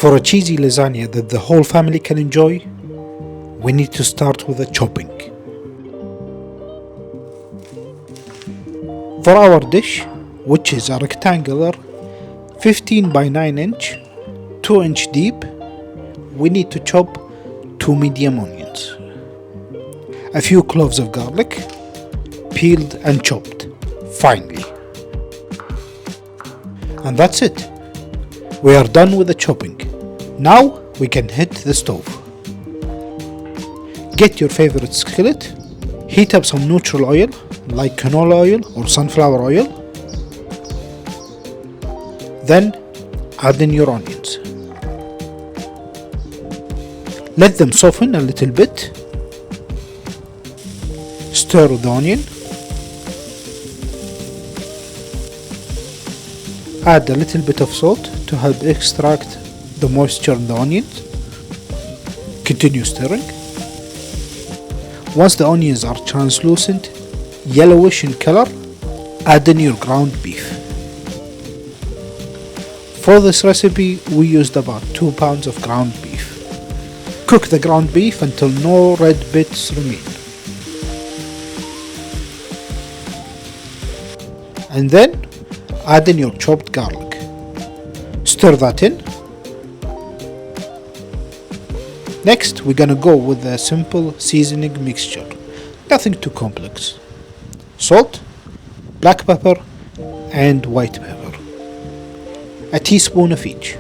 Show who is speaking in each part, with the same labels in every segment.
Speaker 1: For a cheesy lasagna that the whole family can enjoy, we need to start with the chopping. For our dish, which is a rectangular 15 by 9 inch, 2 inch deep, we need to chop 2 medium onions, a few cloves of garlic, peeled and chopped finely. And that's it. We are done with the chopping. Now we can hit the stove. Get your favorite skillet, heat up some neutral oil like canola oil or sunflower oil. Then add in your onions. Let them soften a little bit. Stir the onion. Add a little bit of salt to help extract the moisture in the onions. Continue stirring. Once the onions are translucent, yellowish in color, add in your ground beef. For this recipe, we used about 2 pounds of ground beef. Cook the ground beef until no red bits remain. And then add in your chopped garlic. Stir that in. Next, we're gonna go with a simple seasoning mixture. Nothing too complex. Salt, black pepper, and white pepper. A teaspoon of each.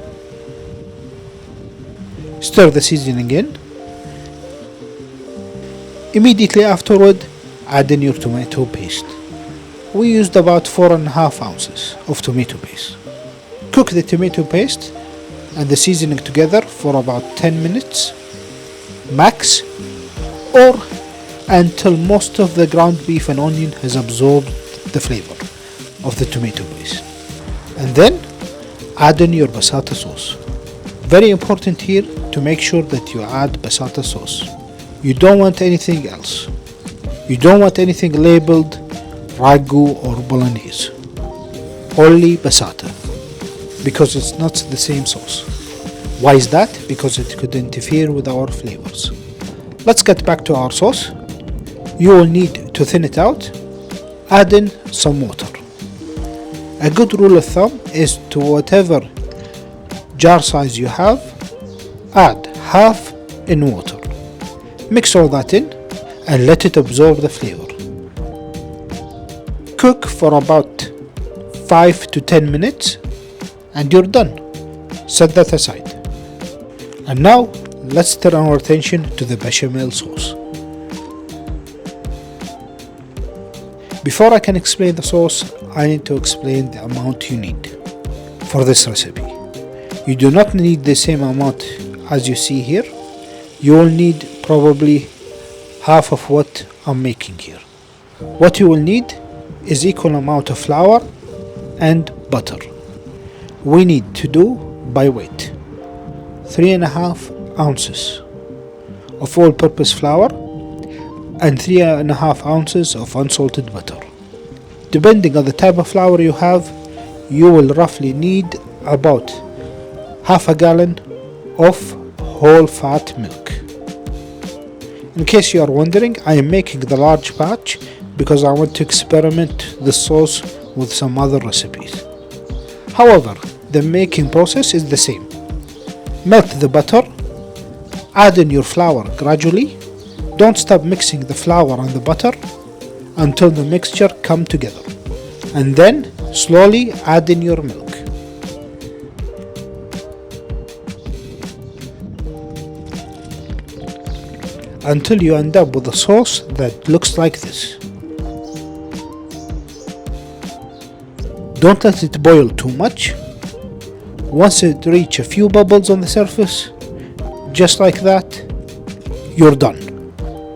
Speaker 1: Stir the seasoning in. Immediately afterward, add in your tomato paste. We used about 4.5 ounces of tomato paste. Cook the tomato paste and the seasoning together for about 10 minutes max, or until most of the ground beef and onion has absorbed the flavor of the tomato paste. And then add in your passata sauce. Very important here to make sure that you add passata sauce. You don't want anything else. You don't want anything labeled ragu or bolognese. Only passata, because it's not the same sauce. Why is that? Because it could interfere with our flavors. Let's get back to our sauce. You will need to thin it out. Add in some water. A good rule of thumb is to whatever jar size you have, add half in water. Mix all that in and let it absorb the flavor. Cook for about 5 to 10 minutes and you're done. Set that aside. And now let's turn our attention to the bechamel sauce. Before I can explain the sauce, I need to explain the amount you need for this recipe. You do not need the same amount as you see here. You will need probably half of what I'm making here. What you will need is equal amount of flour and butter. We need to do by weight 3.5 ounces of all-purpose flour and 3.5 ounces of unsalted butter. Depending on the type of flour you have, you will roughly need about half a gallon of whole fat milk. In case you are wondering, I am making the large batch because I want to experiment the sauce with some other recipes. However, the making process is the same. Melt the butter, add in your flour gradually. Don't stop mixing the flour and the butter until the mixture come together, and then slowly add in your milk. Until you end up with a sauce that looks like this. Don't let it boil too much. Once it reaches a few bubbles on the surface, just like that, you're done.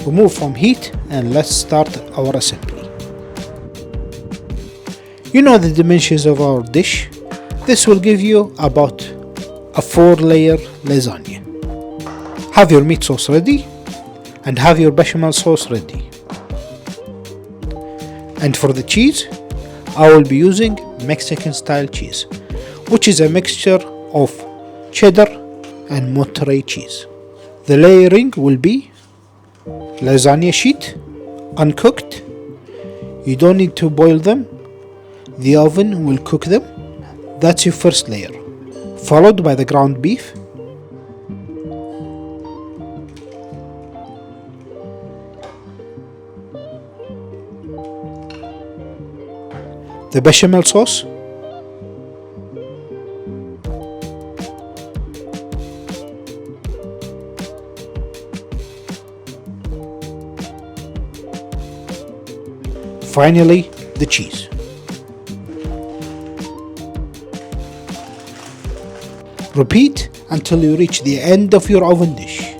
Speaker 1: Remove from heat and let's start our assembly. You know the dimensions of our dish. This will give you about a 4-layer lasagna. Have your meat sauce ready and have your bechamel sauce ready. And for the cheese, I will be using Mexican style cheese, which is a mixture of cheddar and Monterey cheese. The layering will be lasagna sheet, uncooked. You don't need to boil them. The oven will cook them. That's your first layer. Followed by the ground beef. The bechamel sauce. Finally, the cheese. Repeat until you reach the end of your oven dish.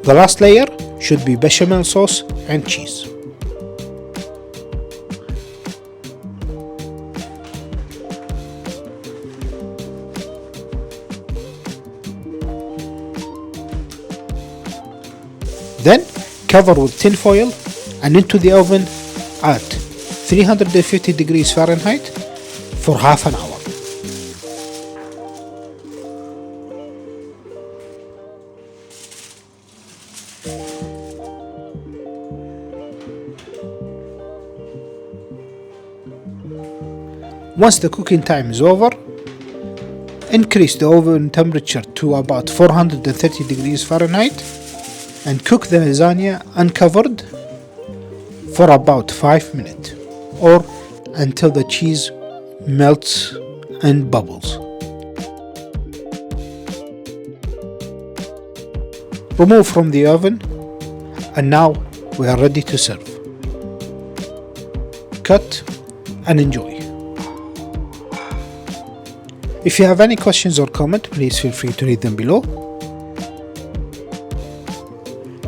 Speaker 1: The last layer should be bechamel sauce and cheese. Then cover with tin foil and into the oven at 350 degrees Fahrenheit for half an hour. Once the cooking time is over, increase the oven temperature to about 430 degrees Fahrenheit and cook the lasagna uncovered for about 5 minutes or until the cheese melts and bubbles. Remove from the oven, and now we are ready to serve. Cut and enjoy. If you have any questions or comments, please feel free to read them below.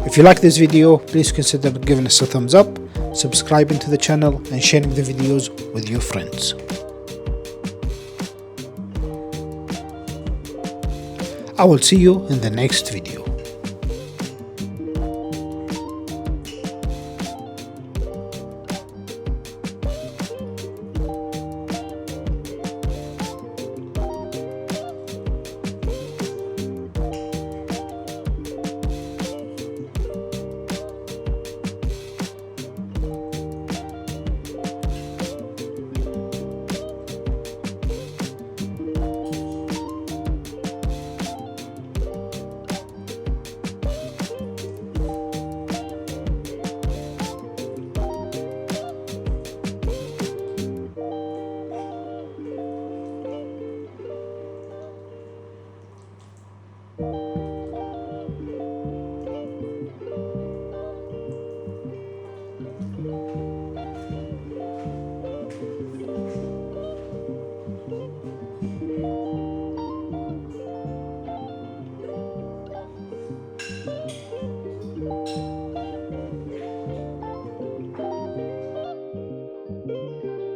Speaker 1: If you like this video, please consider giving us a thumbs up, subscribing to the channel and sharing the videos with your friends. I will see you in the next video.